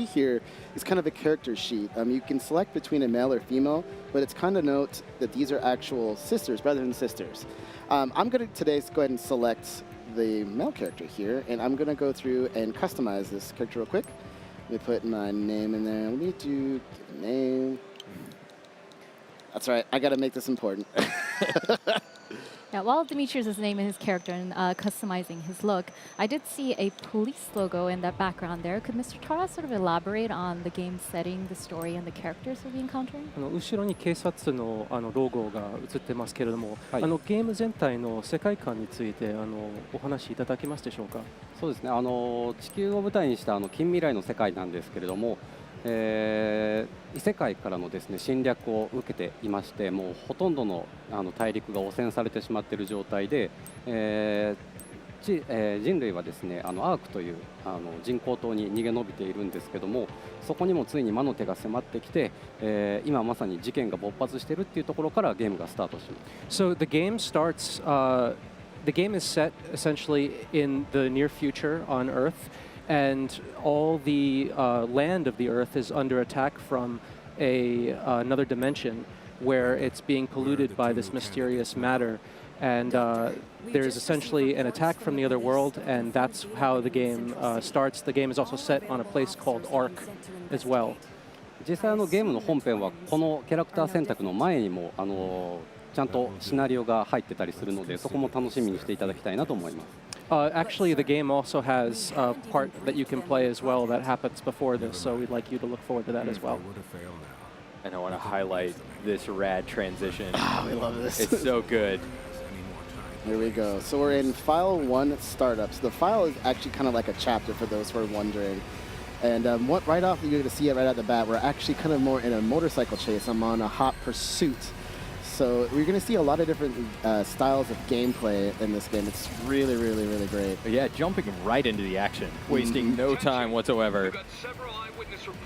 Here is kind of a character sheet. You can select between a male or female, but it's kind of note that these are actual sisters rather than sisters. I'm going to today go ahead and select the male character here, and I'm going to go through and customize this character real quick. Let me put my name in there. Let me give a name. That's right. I got to make this important. Yeah, while Demetrius is naming his character and customizing his look, I did see a police logo in that background there. Could Mr. Tara sort of elaborate on the game setting, the story, and the characters we'll be encountering? 後ろに警察のロゴが映ってますけれども、ゲーム全体の世界観についてお話しいただけますでしょうか。そうですね。地球を舞台にした近未来の世界なんですけれども。異世界からのですね侵略を受けていまして、もうほとんどの大陸が汚染されてしまっている状態で、人類はですねアークという人工島に逃げ延びているんですけども、そこにもついに魔の手が迫ってきて、今まさに事件が勃発しているっていうところからゲームがスタートします。So the game starts. The game is set essentially in the near future on Earth. And all the land of the Earth is under attack from another dimension where it's being polluted by this mysterious matter. And there's essentially an attack from the other world, and that's how the game starts. The game is also set on a place called Ark as well. 実際ゲームの本編はこのキャラクター選択の前にもちゃんとシナリオが入ってたりするので、そこも楽しみにしていただきたいなと思います。Actually, the game also has a part that you can play as well that happens before this, so we'd like you to look forward to that as well. And I want to highlight this rad transition. Oh, we love this. It's so good. Here we go. So we're in File 1 Startups. The file is actually kind of like a chapter for those who are wondering. And right off, you're going to see it right at the bat. We're actually kind of more in a motorcycle chase. I'm on a hot pursuit. So we're going to see a lot of different styles of gameplay in this game. It's really, really, really great. Yeah, jumping right into the action, wasting no time whatsoever.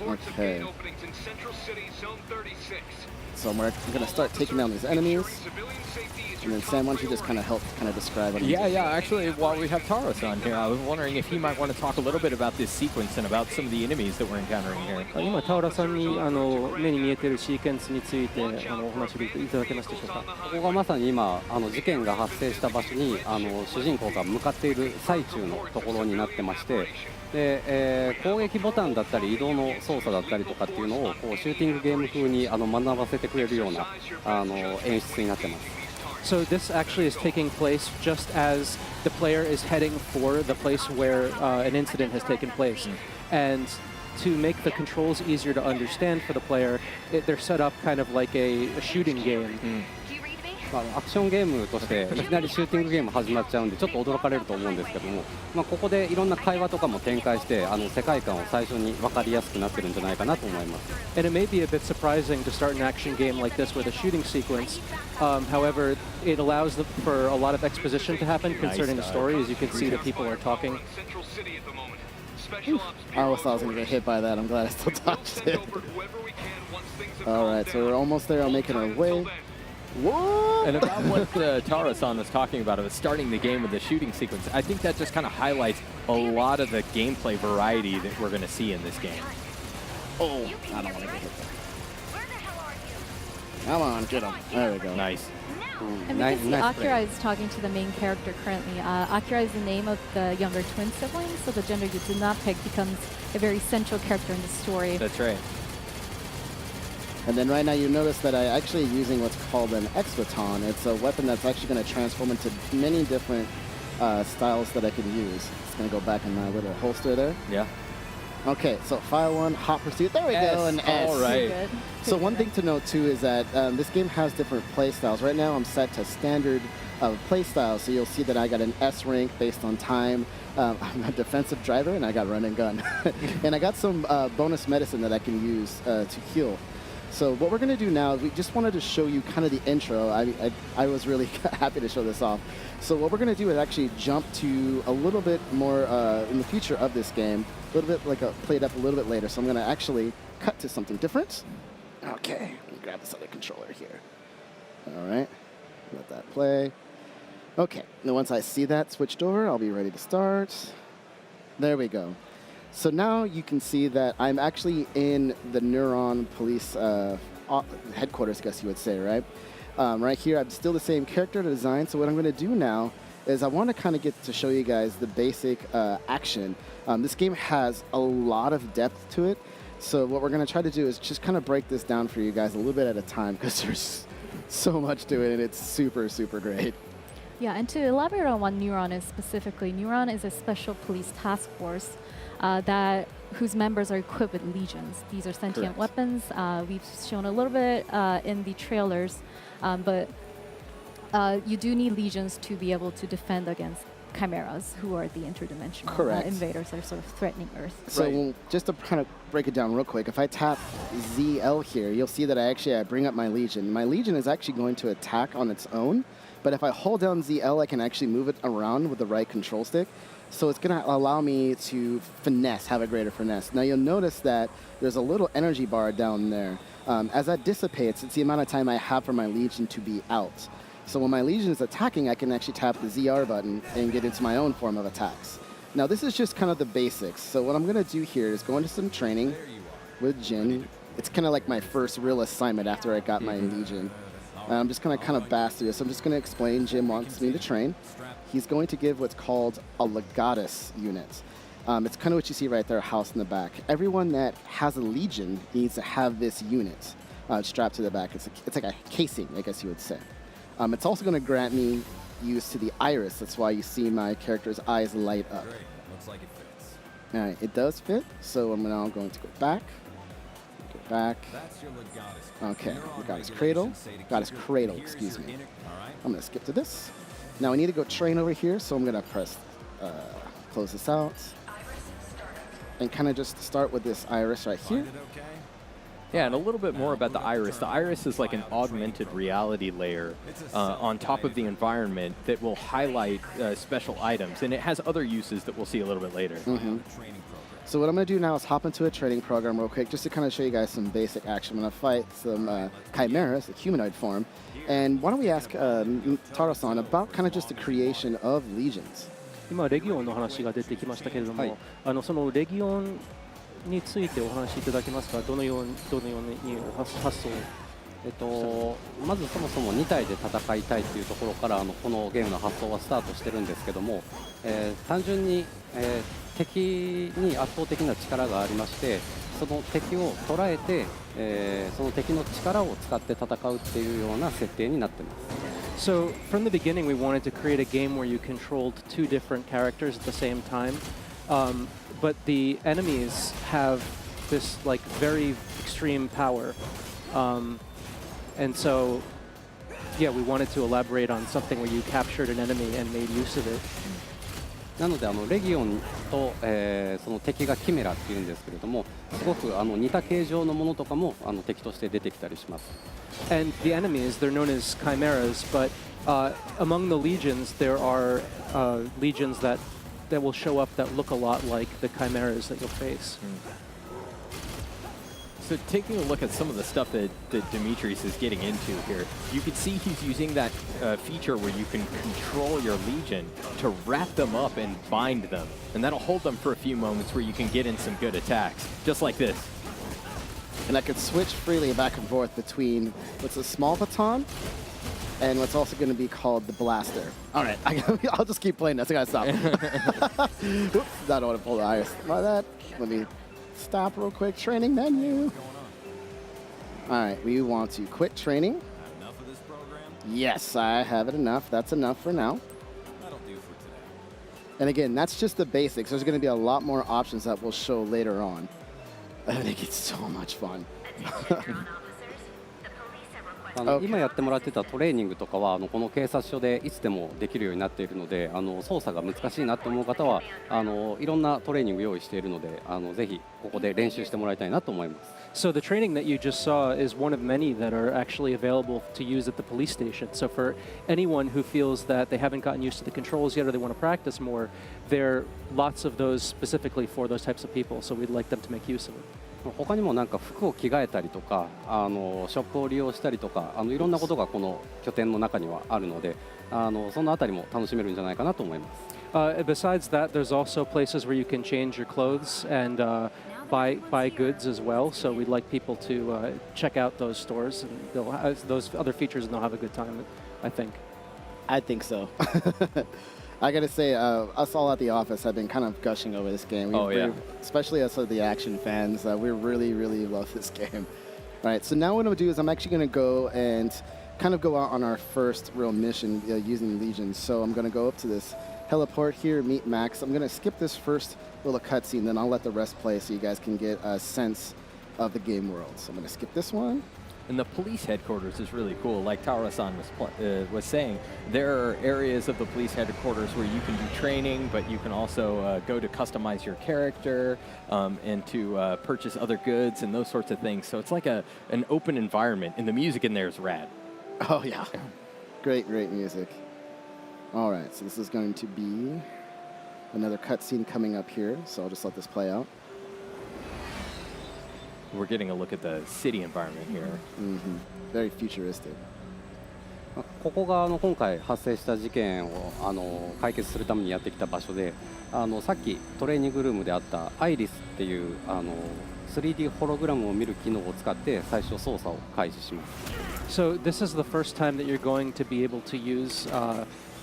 Okay. So we're going to start taking down these enemies. And then Sam, why don't you just kind of help describe it? Yeah. Actually, while we have Taros on here, I was wondering if he might want to talk a little bit about this sequence and about some of the enemies that we're encountering here. 今タウラさんに目に見えているシーケンスについてお話しいただけますでしょうか。ここがまさに今事件が発生した場所に主人公が向かっている最中のところになってまして。で攻撃ボタンだったり移動の操作だったりとかっていうのをこうシューティングゲーム風に学ばせてくれるような演出になってます。So this actually is taking place just as the player is heading for the place where an incident has taken place. And to make the controls easier to understand for the player, they're set up kind of like a shooting game. アクションゲームとしていきなりシューティングゲーム始まっちゃうんでちょっと驚かれると思うんですけども、ここでいろんな会話とかも展開して世界観を最初に分かりやすくなってるんじゃないかなと思います。And it may be a bit surprising to start an action game like this with a shooting sequence. However, it allows for a lot of exposition to happen concerning the story. As you can see, the people are talking. I always thought I was going to get hit by that. I'm glad I still dodged it. All right, so we're almost there. I'm making our way. Whoa! And about what Tara-san was talking about starting the game with the shooting sequence, I think that just kind of highlights a lot of the gameplay variety that we're going to see in this game. Oh, I don't want to get hit there. Come on, get him. There we go. Nice. And we can see Akira is talking to the main character currently. Akira is the name of the younger twin sibling, so the gender you did not pick becomes a very central character in the story. That's right. And then right now you notice that I'm actually using what's called an X-Baton. It's a weapon that's actually going to transform into many different styles that I can use. It's going to go back in my little holster there. Yeah. Okay, so File 1, Hot Pursuit. There we go, an S. All right. So one thing to note too is that this game has different play styles. Right now I'm set to standard play style, so you'll see that I got an S rank based on time. I'm a defensive driver and I got run and gun. And I got some bonus medicine that I can use to heal. So what we're going to do now is we just wanted to show you kind of the intro. I was really happy to show this off. So what we're going to do is actually jump to a little bit more in the future of this game, a little bit like play it up a little bit later. So I'm going to actually cut to something different. Okay, let me grab this other controller here. All right, let that play. Okay, now once I see that switched over, I'll be ready to start. There we go. So now you can see that I'm actually in the Neuron Police headquarters, I guess you would say, right? Right here, I'm still the same character design. So what I'm going to do now is I want to kind of get to show you guys the basic action. This game has a lot of depth to it. So what we're going to try to do is just kind of break this down for you guys a little bit at a time because there's so much to it and it's super, super great. Yeah, and to elaborate on what Neuron is specifically, Neuron is a special police task force whose members are equipped with legions. These are sentient weapons. We've shown a little bit in the trailers, but you do need legions to be able to defend against chimeras, who are the interdimensional invaders that are sort of threatening Earth. So just to kind of break it down real quick, if I tap ZL here, you'll see that I bring up my Legion. My Legion is actually going to attack on its own, but if I hold down ZL, I can actually move it around with the right control stick. So it's going to allow me to have a greater finesse. Now you'll notice that there's a little energy bar down there. As that dissipates, it's the amount of time I have for my Legion to be out. So when my Legion is attacking, I can actually tap the ZR button and get into my own form of attacks. Now this is just kind of the basics. So what I'm going to do here is go into some training with Jin. It's kind of like my first real assignment after I got my Legion. I'm just going to kind of bash through this. I'm just going to explain. Jim wants me to train. He's going to give what's called a Legatus unit. It's kind of what you see right there, house in the back. Everyone that has a Legion needs to have this unit strapped to the back. It's like a casing, I guess you would say. It's also going to grant me use to the iris. That's why you see my character's eyes light up. Great. Looks like it fits. All right, it does fit. So I'm now going to go back. Go back. That's your Legatus. Okay, Legatus Cradle. Legatus Cradle, excuse me. I'm going to skip to this. Now I need to go train over here, so I'm going to press close this out. And kind of just start with this iris right here. Yeah, and a little bit more about the iris. The iris is like an augmented reality layer on top of the environment that will highlight special items, and it has other uses that we'll see a little bit later. So what I'm going to do now is hop into a training program real quick just to kind of show you guys some basic action. I'm going to fight some chimeras, the humanoid form. And why don't we ask Taro-san about kind of just the creation of legions. 今レギオンの話が出てきましたけれども、そのレギオンについてお話しいただけますか。どのように発想まずそもそも2体で戦いたいというところからこのゲームの発想はスタートしてるんですけども、単純に、敵に圧倒的な力がありまして、その敵を捉えて、その敵の力を使って戦うっていうような設定になってます。So from the beginning, we wanted to create a game where you controlled two different characters at the same time, but the enemies have this like very extreme power, and so yeah, we wanted to elaborate on something where you captured an enemy and made use of it. なのでレギオンと、その敵がキメラっていうんですけれども、すごく似た形状のものとかも敵として出てきたりします。And the enemies, they're known as chimeras, but among the legions, there are legions that will show up that look a lot like the chimeras that you'll face. So taking a look at some of the stuff that Dimitris is getting into here, you can see he's using that feature where you can control your Legion to wrap them up and bind them. And that'll hold them for a few moments where you can get in some good attacks, just like this. And I could switch freely back and forth between what's a small baton and what's also going to be called the blaster. All right, I'll just keep playing this. I got to stop. Oops, I don't want to pull the iris. By that, let me stop real quick. Training menu. All right, we want to quit training. Enough of this program? Yes, I have it enough. That's enough for now. That'll do for today. And again, that's just the basics. There's going to be a lot more options that we'll show later on. I think it's so much fun. 今やってもらってたトレーニングとかはこの警察署でいつでもできるようになっているので、操作が難しいなと思う方はいろんなトレーニング用意しているので、ぜひここで練習してもらいたいなと思います。So the training that you just saw is one of many that are actually available to use at the police station. So for anyone who feels that they haven't gotten used to the controls yet or they want to practice more, there are lots of those specifically for those types of people. So we'd like them to make use of it. 他にもなんか服を着替えたりとか、ショップを利用したりとか、いろんなことがこの拠点の中にはあるので、そのあたりも楽しめるんじゃないかなと思います。Besides that, there's also places where you can change your clothes and buy goods as well. So we'd like people to check out those stores and they'll those other features, and they'll have a good time, I think. I think so. I gotta say, us all at the office have been kind of gushing over this game. Especially us, the action fans. We really, really love this game. All right, so now what I'm gonna do is I'm actually gonna go and kind of go out on our first real mission using Legion. So I'm gonna go up to this heliport here, meet Max. I'm gonna skip this first little cutscene, then I'll let the rest play so you guys can get a sense of the game world. So I'm gonna skip this one. And the police headquarters is really cool. Like Tara-san was saying, there are areas of the police headquarters where you can do training, but you can also go to customize your character and to purchase other goods and those sorts of things. So it's like an open environment, and the music in there is rad. Oh, yeah. Great, great music. All right, so this is going to be another cutscene coming up here, so I'll just let this play out. We're getting a look at the city environment here. Mm-hmm. Very futuristic. ここが今回発生した事件を解決するためにやってきた場所で、さっきトレーニングルームであったアイリスっていう3D ホログラムを見る機能を使って最初操作を開始します。So this is the first time that you're going to be able to use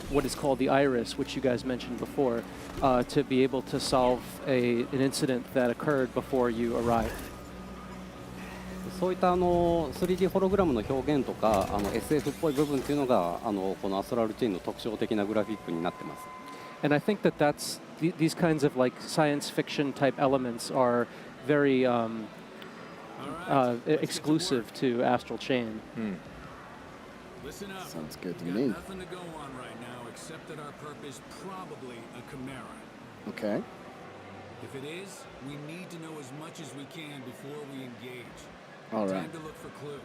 what is called the iris, which you guys mentioned before, to be able to solve an incident that occurred before you arrived. そういった3D ホログラムの表現とかSF っぽい部分っていうのがこのアストラルチェーンの特徴的なグラフィックになってます。And I think that these kinds of like science fiction type elements are very exclusive to Astral Chain. Listen up. Sounds good to We've me. got nothing to go on right now except that our purpose probably a chimera. Okay. If it is, we need to know as much as we can before we engage. All right. Time to look for clues.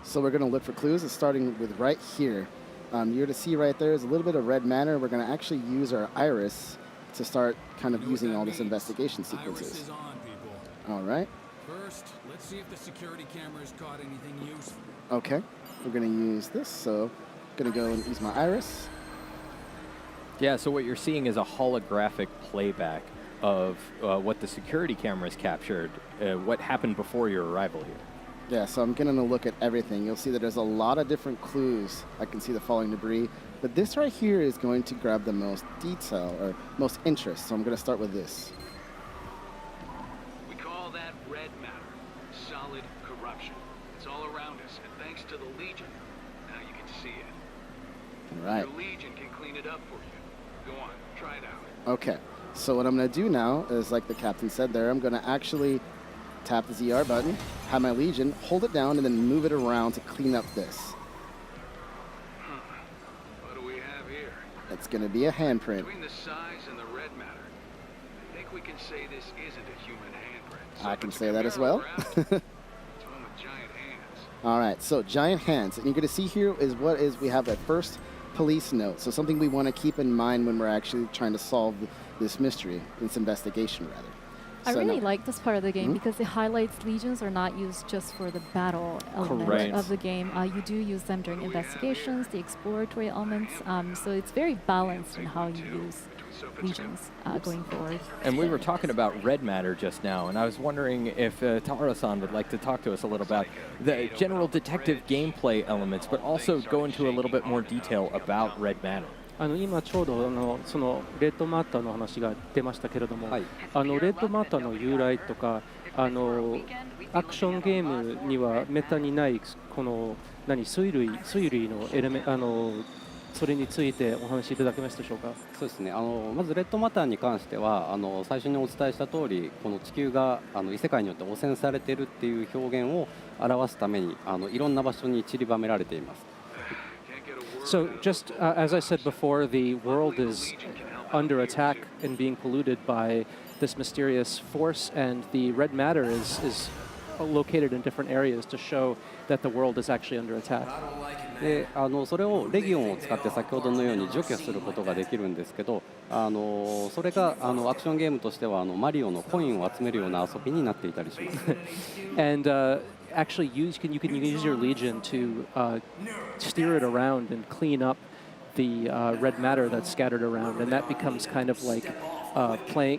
So we're going to look for clues, starting with right here. You're to see right there is a little bit of red matter. We're going to actually use our iris to start kind of using all this investigation Iris sequences. is on, people. All right. First, let's see if the security cameras caught anything useful. Okay. We're going to use this. So I'm going to go and use my iris. Yeah, so what you're seeing is a holographic playback of what the security cameras captured, what happened before your arrival here. Yeah, so I'm getting a look at everything. You'll see that there's a lot of different clues. I can see the falling debris. But this right here is going to grab the most detail or most interest. So I'm going to start with this. We call that red matter, solid corruption. It's all around us, and thanks to the Legion, now you can see it. All right. The Legion can clean it up for you. Go on, try it out. Okay. So what I'm going to do now is, like the captain said there, I'm going to actually tap the ZR button, have my Legion, hold it down, and then move it around to clean up this. What do we have here? It's going to be a handprint. Between the size and the red matter, I think we can say this isn't a human handprint. So I if can it's a say that as chimera well. around, it's one with giant hands. All right, so giant hands. And you're going to see here is what is, we have that first police note. So something we want to keep in mind when we're actually trying to solve this mystery, this investigation rather. I So really now- like this part of the game because it highlights legions are not used just for the battle element Correct. of the game. You do use them during investigations, the exploratory elements. So it's very balanced in how you use legions going forward. And we were talking about red matter just now, and I was wondering if Tara-san would like to talk to us a little about the general detective gameplay elements, but also go into a little bit more detail about red matter. 今ちょうどそのレッドマッターの話が出ましたけれども、はいレッドマッターの由来とかアクションゲームにはめったにないこの推類のエレメそれについてお話しいただけますでしょうか。そうですね。まずレッドマターに関しては最初にお伝えした通り、この地球が異世界によって汚染されているっていう表現を表すためにいろんな場所に散りばめられています。So just as I said before, the world is under attack and being polluted by this mysterious force, and the red matter is located in different areas to show that the world is actually under attack. でそれをレギオンを使って先ほどのように除去することができるんですけど、それがアクションゲームとしてはマリオのコインを集めるような遊びになっていたりします。And actually you can use your Legion to steer it around and clean up the red matter that's scattered around, and that becomes kind of like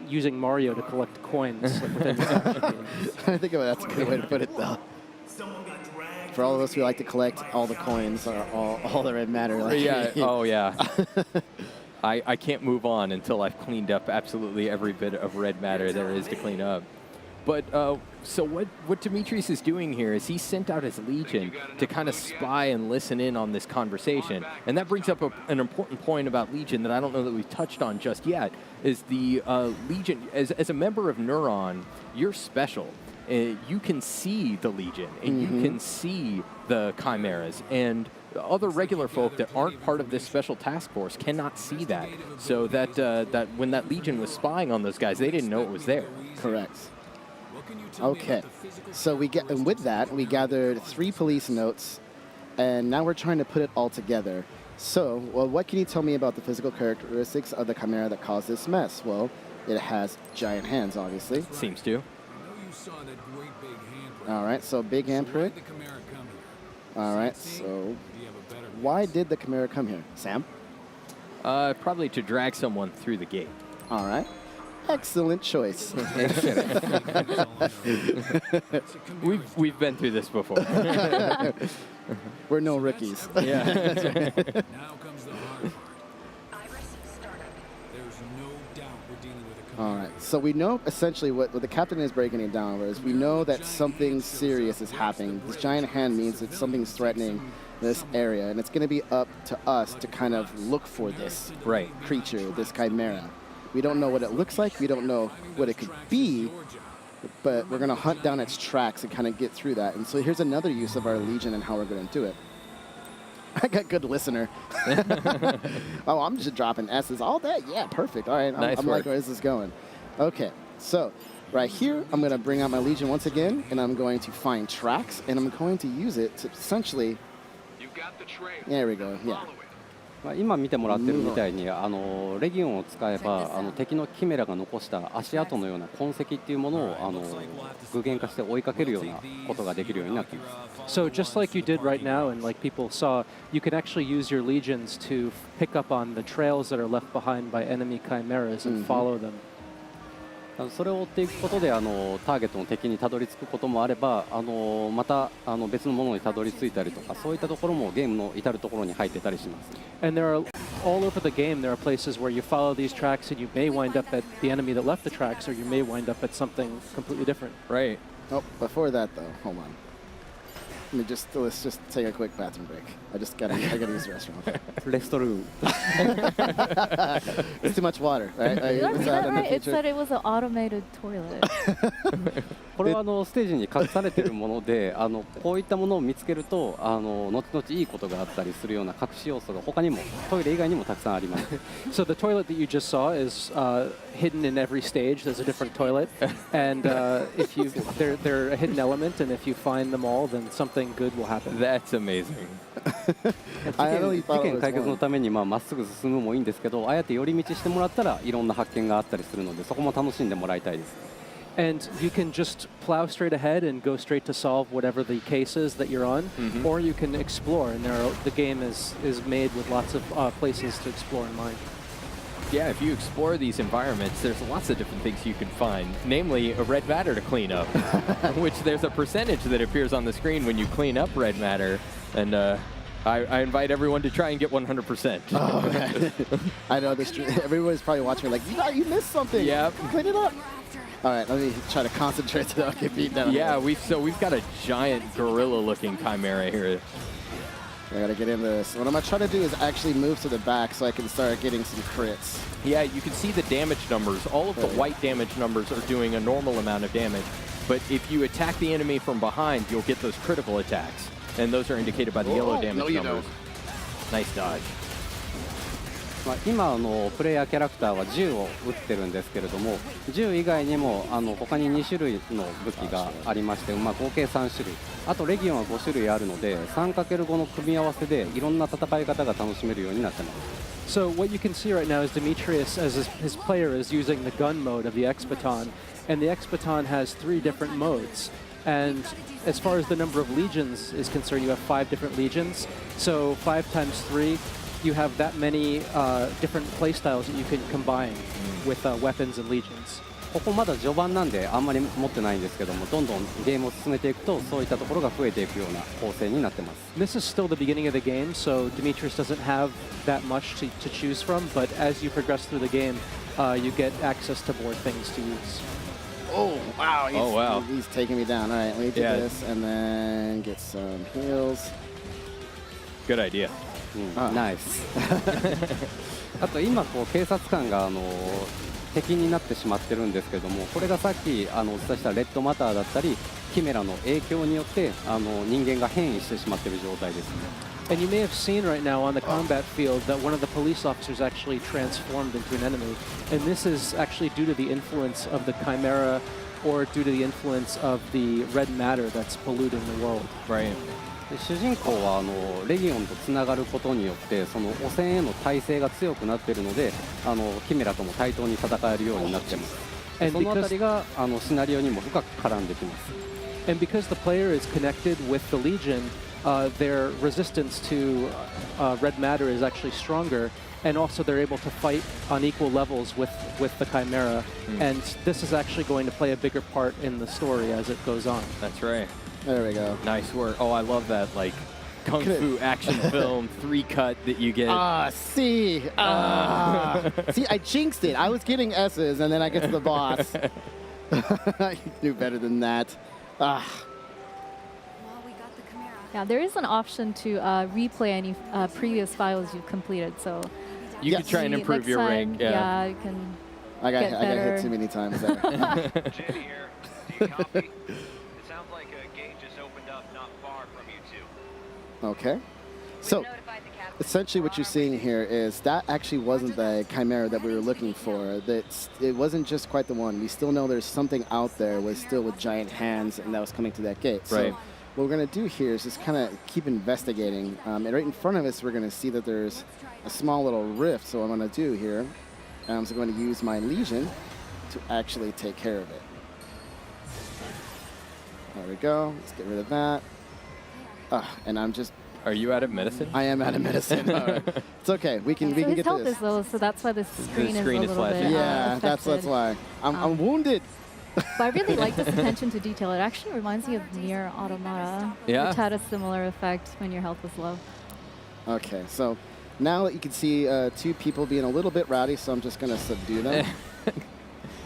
using Mario to collect coins. Like within the game. I think that's a good way to put it, though. For all of us who like to collect all the coins, or all the red matter. Like, Yeah. Oh, yeah. I can't move on until I've cleaned up absolutely every bit of red matter there is to clean up. But so what Demetrius is doing here is he sent out his Legion to kind of spy and listen in on this conversation. And that brings up an important point about Legion that I don't know that we've touched on just yet, is the Legion, as a member of Neuron, you're special. You can see the Legion, and you can see the Chimeras, and other regular folk that aren't part of this special task force cannot see that. So that when that Legion was spying on those guys, they didn't know it was there. Correct. Okay, so and with that, we gathered 3 police notes, and now we're trying to put it all together. So, well, what can you tell me about the physical characteristics of the Chimera that caused this mess? Well, it has giant hands, obviously. Seems to. All right, so big handprint. All right, so why did the Chimera come here? Sam? Probably to drag someone through the gate. All right. Excellent choice. We've been through this before. We're no rookies. Yeah. Now comes the hard part. There's no doubt we're dealing with a All right, so we know essentially what the captain is breaking it down, whereas we know that something serious is happening. This giant hand means that something's threatening this area, and it's going to be up to us to kind of look for this creature, this Chimera. We don't know what it looks like. We don't know what it could be, but we're going to hunt down its tracks and kind of get through that. And so here's another use of our Legion and how we're going to do it. I got good listener. Oh, I'm just dropping S's. All that? Yeah, perfect. All right. I'm like, where is this going? Okay, so right here, I'm going to bring out my Legion once again, and I'm going to find tracks, and I'm going to use it to essentially... There we go, yeah. 今見てもらってるみたいにレギオンを使えば敵のキメラが残した足跡のような痕跡っていうものを具現化して追いかけるようなことができるようになっています。So just like you did right now, and like people saw, you can actually use your legions to pick up on the trails that are left behind by enemy chimeras and follow them. それを追っていくことでターゲットの敵にたどり着くこともあればまた別のものにたどり着いたりとかそういったところもゲームの至るところに入ってたりします。And there are all over the game there are places where you follow these tracks and you may wind up at the enemy that left the tracks, or you may wind up at something completely different. Right. Oh, before that though, hold on. Let's just take a quick bathroom break. I gotta use the restroom. Restroom. It's too much water, right? Is that right? It said it was an automated toilet. これはステージに隠されているものでこういったものを見つけると後々いいことがあったりするような隠し要素が他にもトイレ以外にもたくさんあります。So the toilet that you just saw is hidden in every stage. There's a different toilet, and if you they're a hidden element, and if you find them all, then something good will happen. That's amazing. 事件解決のためにまっすぐ進むもいいんですけど、あえて寄り道してもらったらいろんな発見があったりするので、そこも楽しんでもらいたいです。And you can just plow straight ahead and go straight to solve whatever the case is that you're on, or you can explore. And the game is made with lots of places to explore in mind. Yeah, if you explore these environments, there's lots of different things you can find, namely a red matter to clean up, which there's a percentage that appears on the screen when you clean up red matter. And I invite everyone to try and get 100%. Oh, man. I know this. Everyone's probably watching like, you missed something. Yeah. Clean it up. All right, let me try to concentrate so I don't get beat down. Yeah, we've got a giant gorilla-looking chimera here. I gotta get in this. What I'm gonna try to do is actually move to the back so I can start getting some crits. Yeah, you can see the damage numbers. All of the white damage numbers are doing a normal amount of damage. But if you attack the enemy from behind, you'll get those critical attacks. And those are indicated by the yellow damage numbers. Nice dodge. 今プレイヤーキャラクターは銃を撃ってるんですけれども、銃以外にも他に2種類の武器がありまして、合計3種類、あとレギオンは5種類あるので 3×5 の組み合わせでいろんな戦い方が楽しめるようになってます。So what you can see right now is Demetrius, as his player, is using the gun mode of the X-Baton, and the X-Baton has 3 different modes. And as far as the number of legions is concerned, you have 5 different legions. So 5 times 3 you have that many different playstyles that you can combine with weapons and legions. ここまだ序盤なんであんまり持ってないんですけども、どんどんゲームを進めていくとそういったところが増えていくような構成になってます。This is still the beginning of the game, so Demetrius doesn't have that much to choose from, but as you progress through the game, you get access to more things to use. Oh, wow. Oh, wow. He's taking me down. All right, let me do this and then get some heals. Good idea. ナイス。あと今こう警察官が敵になってしまってるんですけども、これがさっきお伝えしたレッドマターだったりキメラの影響によって人間が変異してしまっている状態ですね。And you may have seen right now on the combat field that one of the police officers actually transformed into an enemy. And this is actually due to the influence of the Chimera or due to the influence of the red matter that's polluting the world. Right. で主人公はレギオンとつながることによってその汚染への耐性が強くなっているのでキメラとも対等に戦えるようになっています。でそのあたりがシナリオにも深く絡んできます。And because the player is connected with the Legion, their resistance to red matter is actually stronger, and also they're able to fight on equal levels with the Chimera. And this is actually going to play a bigger part in the story as it goes on. That's right. There we go. Nice work. Oh, I love that, like, kung fu action film 3-cut that you get. See, I jinxed it. I was getting S's, and then I get to the boss. You knew better than that. Yeah, there is an option to replay any previous files you've completed, so You could try and improve next your time, rank. Yeah, you can I got get better. hit too many times there. Jim here. Do you copy? It sounds like a gate just opened up not far from you two. Okay. So essentially what you're seeing here is that actually wasn't the Chimera that we were looking for. It wasn't just quite the one. We still know there's something out there with giant hands and that was coming to that gate. Right. So what we're going to do here is just kind of keep investigating. And right in front of us, we're going to see that there's a small little rift. So what I'm going to do here, I'm going to use my Legion to actually take care of it. There we go. Let's get rid of that. And I'm just... Are you out of medicine? I am out of medicine. All right. It's okay. We can So his get health this. is low, so that's why the screen is a screen is little flashing. bit Yeah, that's affected. why. I'm wounded. But I really like this attention to detail. It actually reminds me of Nier Automata, Yeah. which had a similar effect when your health was low. Okay, so now you can see two people being a little bit rowdy, so I'm just going to subdue them.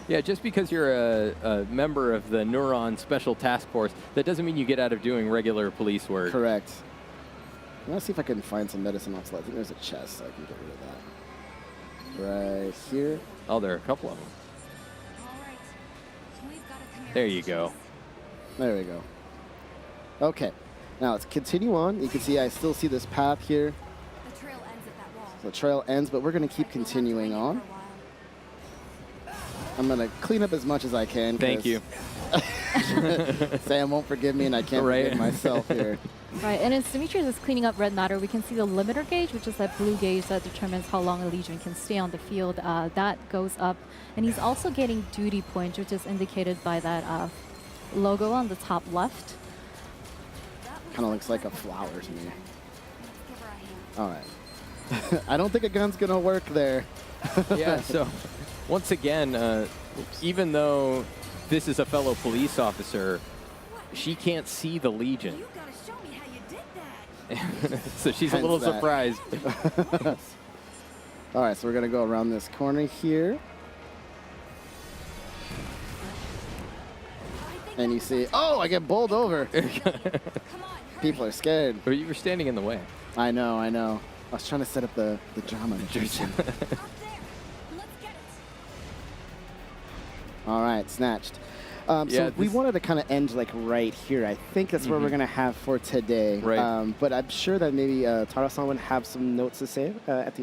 Yeah, just because you're a member of the Neuron Special Task Force, that doesn't mean you get out of doing regular police work. Correct. Let's see if I can find some medicine off. I think there's a chest, so I can get rid of that. Right here. Oh, there are a couple of them. There you go. There we go. Okay, now let's continue on. You can see I still see this path here. The trail ends, but we're going to keep continuing on. I'm going to clean up as much as I can. Thank you. Sam won't forgive me, and I can't forgive myself here. Right, and as Demetrius is cleaning up red matter, we can see the limiter gauge, which is that blue gauge that determines how long a Legion can stay on the field. That goes up, and he's also getting duty points, which is indicated by that logo on the top left. Kind of looks like a flower to me. All right. I don't think a gun's going to work there. Yeah, so once again, even though this is a fellow police officer, she can't see the Legion. So she's a little surprised. All right, so we're going to go around this corner here. And you see, oh, I get bowled over. People are scared. But you were standing in the way. I know, I know. I was trying to set up the drama. All right, snatched. So we wanted to kind of end like right here. I think that's where we're going to have for today. Right. But I'm sure that maybe Tara-san would have some notes to say at the